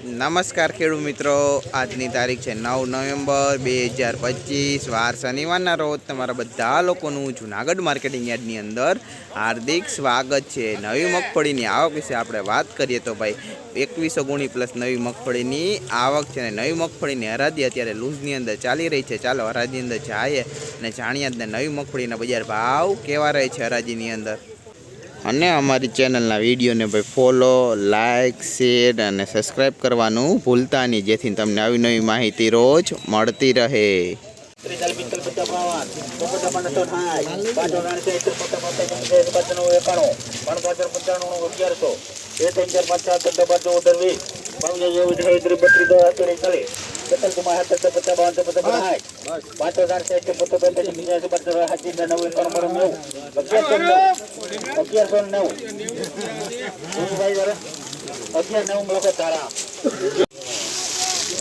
નમસ્કાર ખેડૂત મિત્રો, આજની તારીખ છે 9 નવેમ્બર 2025 વાર શનિવારના રોજ તમારા બધા લોકોનું જૂનાગઢ માર્કેટિંગ યાર્ડની અંદર હાર્દિક સ્વાગત છે। નવી મગફળીની આવક વિશે આપણે વાત કરીએ તો ભાઈ 2100 ગુણી પ્લસ નવી મગફળીની આવક છે। નવી મગફળીની હરાજી અત્યારે લૂઝની અંદર ચાલી રહી છે। ચાલો હરાજીની અંદર જઈએ અને જાણીએ નવી મગફળીના બજાર ભાવ કેવા રહે છે હરાજીની અંદર। અને અમારી ચેનલના વિડીયોને ભાઈ ફોલો, લાઇક, શેર અને સબસ્ક્રાઈબ કરવાનું ભૂલતા નહીં, જેથી તમને આવી નવી માહિતી રોજ મળતી રહે।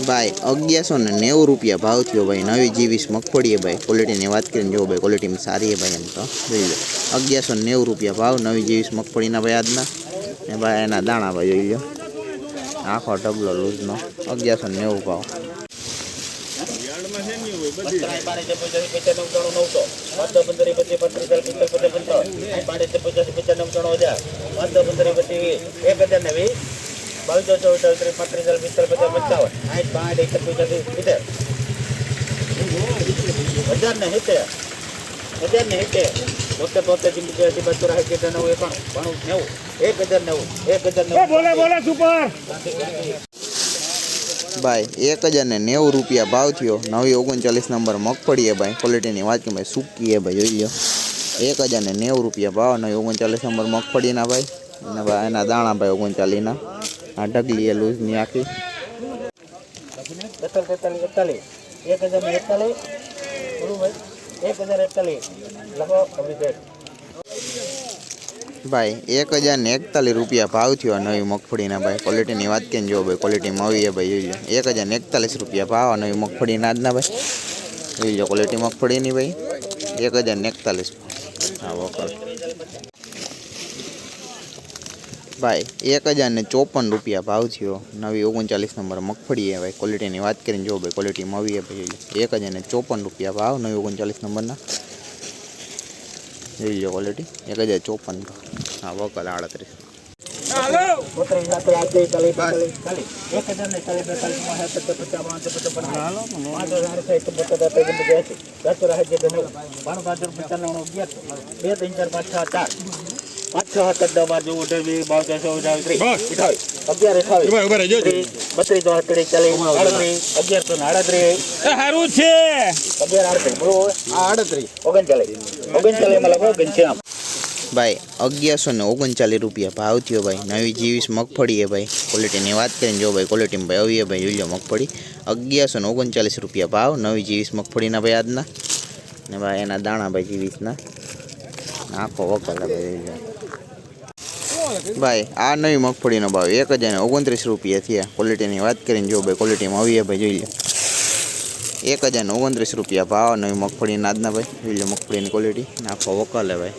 भाई 1190 रुपया भाव थो भाई नवी जीवीस मगफड़ी है भाई। क्वालिटी की बात करें जो भाई क्वालिटी में सारी है भाई। एम तो जी लो 1190 रुपया भाव नवी जीवीस मगफड़ी भाई आज भाई एना दाणा भाई जी लो आखो ढगलो लूज नो 1190 भाव। भाई 1090 रुपया भाव थो नवी 39 नंबर मगफड़ी है भाई। क्वालिटी की बात करें भाई सूकी है भाई जी लो 1090 रुपया भाव नवी 39 नंबर मगफड़ी ना भाई। भाई एना दाणा भाई 39 ना आ ढगली है लूज नहीं आखी भाई 1041 रुपया भाव थो नवी मगफड़ी ना भाई। क्वालिटी की बात करें जो भाई क्वालिटी में आई है भाई जी लो 1041 रुपया भाव नवी मगफड़ी ना आज भाई जी लो क्वालिटी मगफड़ी नहीं भाई 1041 हाँ वकर भाई 1054 रुपया भाव थो नवी 39 नंबर मगफड़ी है भाई। क्वालिटी की बात करें जो भाई क्वालिटी में आई है भाई 1054 रुपया भाव नवी 39 नंबर ना जी लो क्वालिटी 1054 हाँ वकल 38 भाई 1139 रुपया भाव थो भाई नवी जीवीस मगफड़ी है भाई। क्वालिटी की बात करें जो भाई क्वालिटी में भाई आई है भाई लो मगफड़ी 1139 रुपया भाव नवी जीवीस मगफड़ी ना भाई आज ना भाई एना दाणा भाई जीवीस ना आखो वकल भाई भाई आ नवी मगफड़ी भाव 1029 रुपया थी। क्वालिटी की बात करें जो भाई क्वालिटी में आई है भाई जी लो 1029 रुपया भाव नवी मगफड़ी आज ना भाई जी लो मगफड़ी की क्वालिटी आखो वकल है भाई।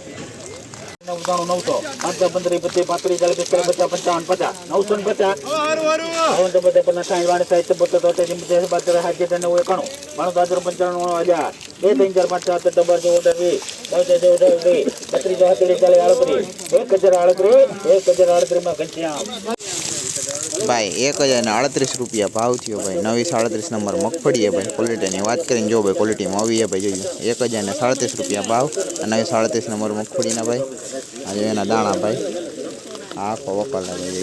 भाई 1038 रुपया भाव थो भाई नवी 37 नंबर मगफड़ी है भाई। क्वालिटी की बात करें जो भाई क्वालिटी में आई है भाई जी 1037 रुपया भाव नवी 37 नंबर मगफड़ी ना भाई आज एना दाणा भाई आखो वकल है भाई जी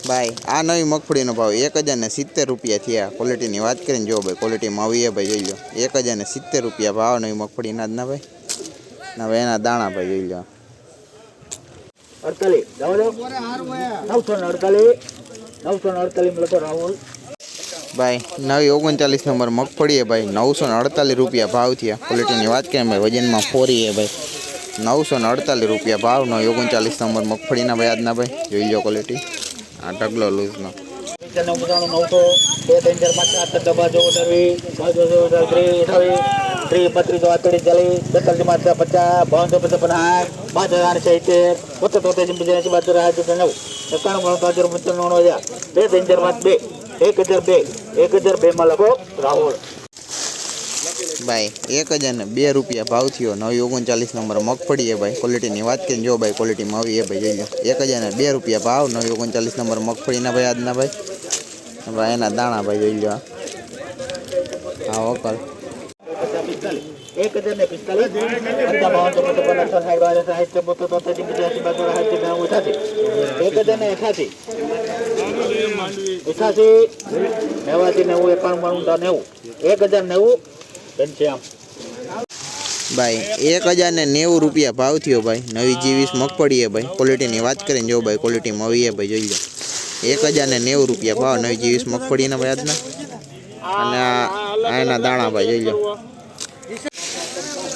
भाई आ नवी मगफड़ी भाव 1070 रुपया थी। क्वालिटी की बात करें जो भाई क्वालिटी में आई है भाई जी लो 1070 रुपया भाव नवी मगफड़ी ना भाई ना भाई एना दाणा भाई जी लो 948 में लखो राहुल ભાઈ નવી 39 નંબર મગફળી ભાઈ 948 રૂપિયા ભાવ થયા. ક્વોલિટીની વાત કરીએ ભાઈ વજનમાં ફોરી છે ભાઈ 948 રૂપિયા ભાવ. નવી 39 નંબર મગફળીના ભાઈ આજના ભાઈ જોઈ લો ક્વોલિટી. આ ઢગલો લૂઝનો 1002 માં લખો રાહુલ ભાઈ 1002 રૂપિયા ભાવ થયો. નવી 39 નંબર મગફળી ભાઈ ક્વોલિટીની વાત કરીને જો ભાઈ ક્વોલિટીમાં આવી ભાઈ જોઈ લો 1002 રૂપિયા ભાવ. નવી 39 નંબર મગફળીના ભાઈ આજના ભાઈ ભાઈ એના દાણા ભાઈ જોઈ લો. હા ઓકલ 1090 ભાઈ 1090 રૂપિયા ભાવ થયો ભાઈ. નવી G20 મગફળી ભાઈ ક્વોલિટીની વાત કરીને જો ભાઈ ક્વોલિટીમાં આવી ભાઈ જોઈ લો 1090 રૂપિયા ભાવ. નવી G20 મગફળીના ભાઈ આજના અને આ એના દાણા ભાઈ જોઈ લો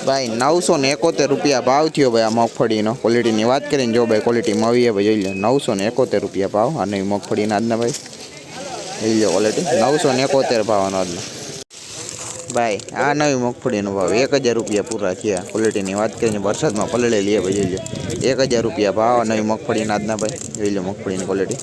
ભાઈ 971 રૂપિયા ભાવ થયો ભાઈ. આ મગફળીનો ક્વોલિટીની વાત કરીને જો ભાઈ ક્વોલિટીમાં આવી ભાઈ જોઈ લો 971 રૂપિયા ભાવ. આ નવી મગફળીના આજના ભાઈ જોઈ લો ક્વોલિટી 971 ભાવનો આજનો ભાઈ. આ નવી મગફળીનો ભાવ 1000 રૂપિયા પૂરા થયા. ક્વોલિટીની વાત કરીને વરસાદમાં પલળેલી ભાઈ જોઈ લો 1000 રૂપિયા ભાવ. નવી મગફળીના આજના ભાઈ જોઈ લો મગફળીની ક્વોલિટી